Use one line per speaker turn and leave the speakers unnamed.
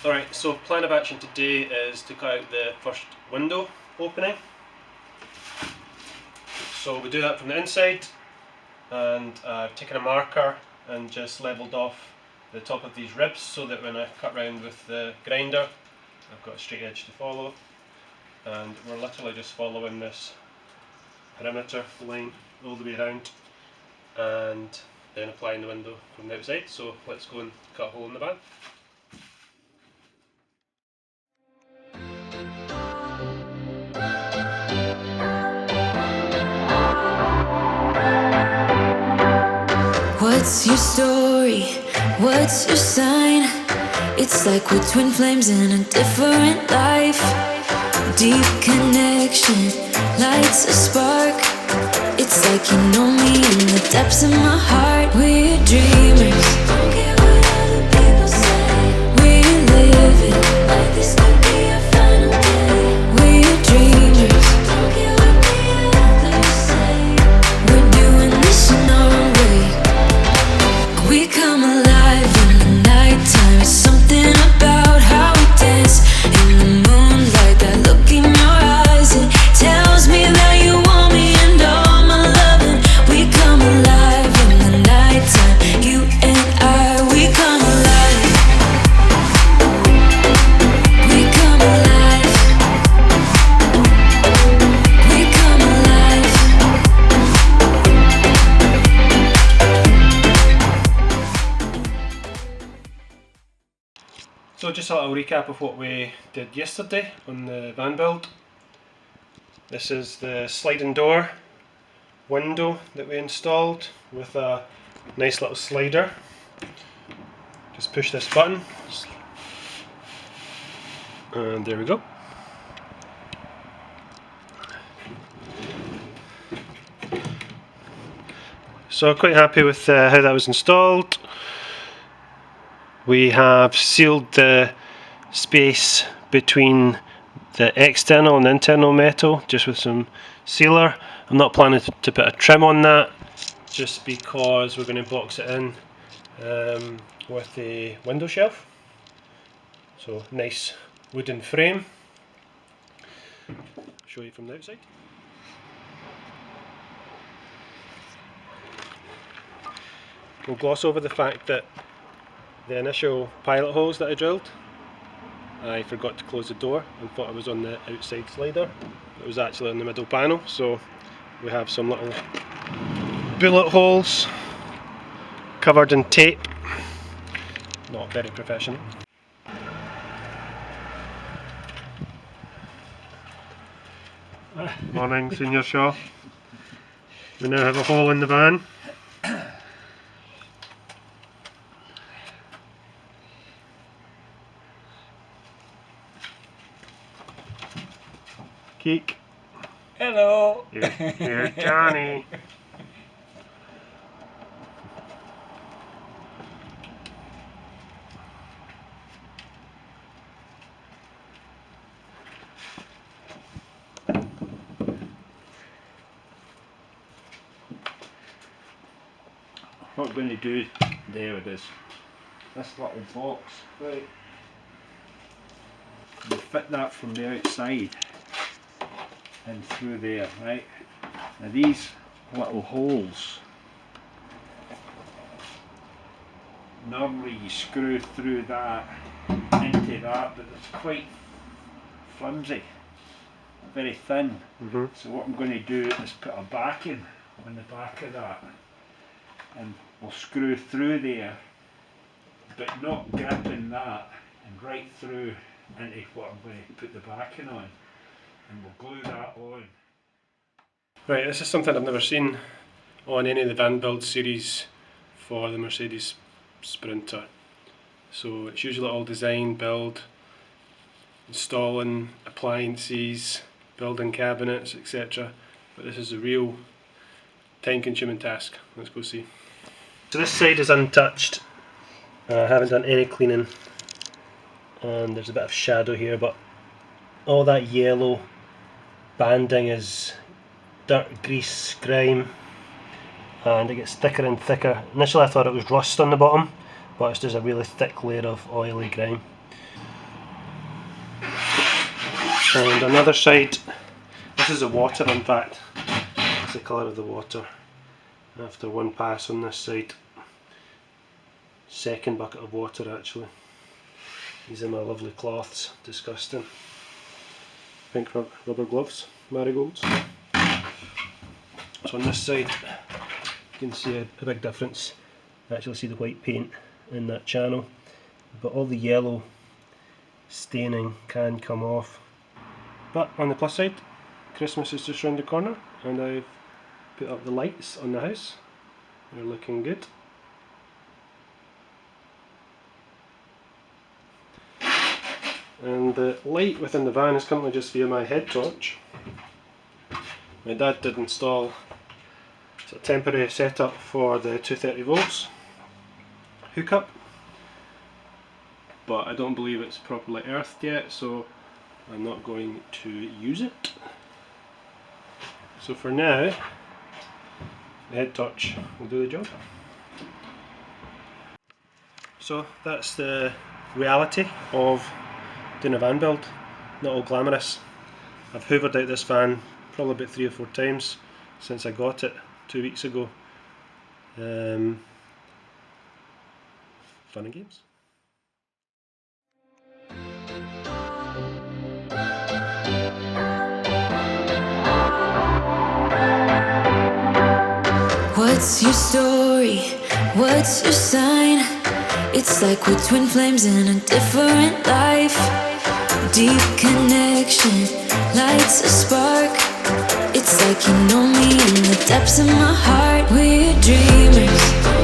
Alright, so plan of action today is to cut out the first window opening. So we do that from the inside, and I've taken a marker and just levelled off the top of these ribs so that when I cut round with the grinder I've got a straight edge to follow, and we're literally just following this perimeter line all the way around and then applying the window from the outside. So let's go and cut a hole in the van.
What's your story? What's your sign? It's like we're twin flames in a different life. Deep connection lights a spark. It's like you know me in the depths of my heart. We're dreamers, don't care what other people say. We're living like this could be our final day. We're dreamers, don't care what the others say. We're doing this in our own way. We come alive in the nighttime. It's something about how we dance in the moonlight. That look in your eyes, it tells me that you want me and all my loving. We come alive in the nighttime. You and I, we come alive. We come alive. We come alive.
So just a little recap of what we did yesterday on the van build. This is the sliding door window that we installed with a nice little slider. Just push this button and there we go. So quite happy with how that was installed. We have sealed the space between the external and internal metal just with some sealer. I'm not planning to put a trim on that just because we're going to box it in with a window shelf. So nice wooden frame. Show you from the outside. We'll gloss over the fact that the initial pilot holes that I drilled, I forgot to close the door and thought I was on the outside slider. It was actually on the middle panel, so we have some little bullet holes covered in tape. Not very professional. Morning, Senior Shaw. We now have a hole in the van. Keek.
Hello.
Here's Johnny.
What we're going to do, there it is, this little box, right, we fit that from the outside and through there, right. Now these little holes, normally you screw through that into that, but it's quite flimsy, very thin. So what I'm going to do is put a backing on the back of that, and we'll screw through there, but not gripping that, and right through into what I'm going to put the backing on, and we'll glue that on.
Right, this is something I've never seen on any of the van build series for the Mercedes Sprinter. So it's usually all design, build, installing appliances, building cabinets, etc. But this is a real time-consuming task. Let's go see. So this side is untouched. I haven't done any cleaning, and there's a bit of shadow here, but all that yellow banding is dirt, grease, grime, and it gets thicker and thicker. Initially I thought it was rust on the bottom, but it's just a really thick layer of oily grime. And another side, this is the water in fact, it's the colour of the water after one pass on this side. Second bucket of water actually. These are my lovely cloths, disgusting. Pink rubber gloves, marigolds. So on this side you can see a big difference. You actually see the white paint in that channel, but all the yellow staining can come off. But on the plus side, Christmas is just round the corner and I've put up the lights on the house. They're looking good. And the light within the van is currently just via my head torch. My dad did install a temporary setup for the 230 volts hookup, but I don't believe it's properly earthed yet, so I'm not going to use it. So for now, the head torch will do the job. So that's the reality of doing a van build. Not all glamorous. I've hoovered out this van probably about 3 or 4 times since I got it 2 weeks ago. Fun and games.
What's your story? What's your sign? It's like we're twin flames in a different life. Deep connection lights a spark. It's like you know me in the depths of my heart. We're dreamers.